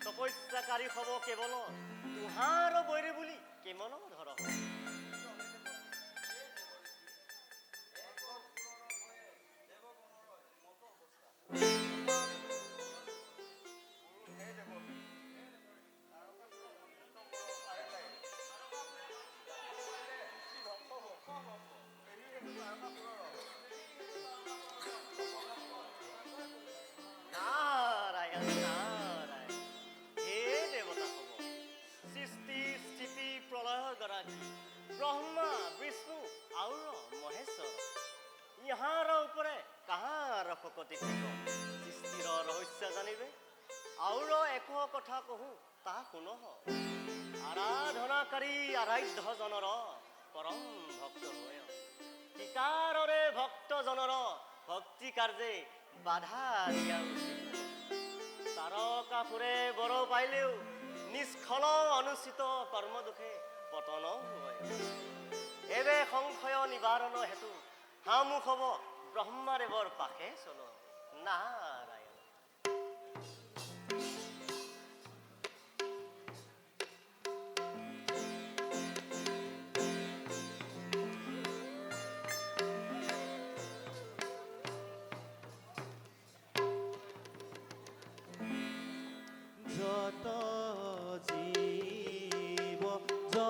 তপস্যাকাৰী হব কেৱল তুহাৰ বৈৰী বুলি কেমন ধৰ ব্ৰহ্মা বিষ্ণু আৰু মহেশ্বৰ ইহাৰ উপৰে কাহাৰ শকতি সৃষ্টিৰ ৰহস্য জানিবে আৰু একো কথা কহো তা শুনহ আৰাধনাকাৰী আৰাধ্যজনৰ পৰম ভক্ত হৈ শিকাৰৰে ভক্তজনৰ ভক্তি কাৰ্যে বাধা দিয়া উচিত তাৰকাসুৰে বৰ পাইলেও নিষ্ফল অনুচিত কৰ্ম দুখে পতন হয় এবে সংশয় নিবাৰণ হেতু হামুখ হব ব্ৰহ্মাদেৱৰ পাশে চল নাৰায়ণ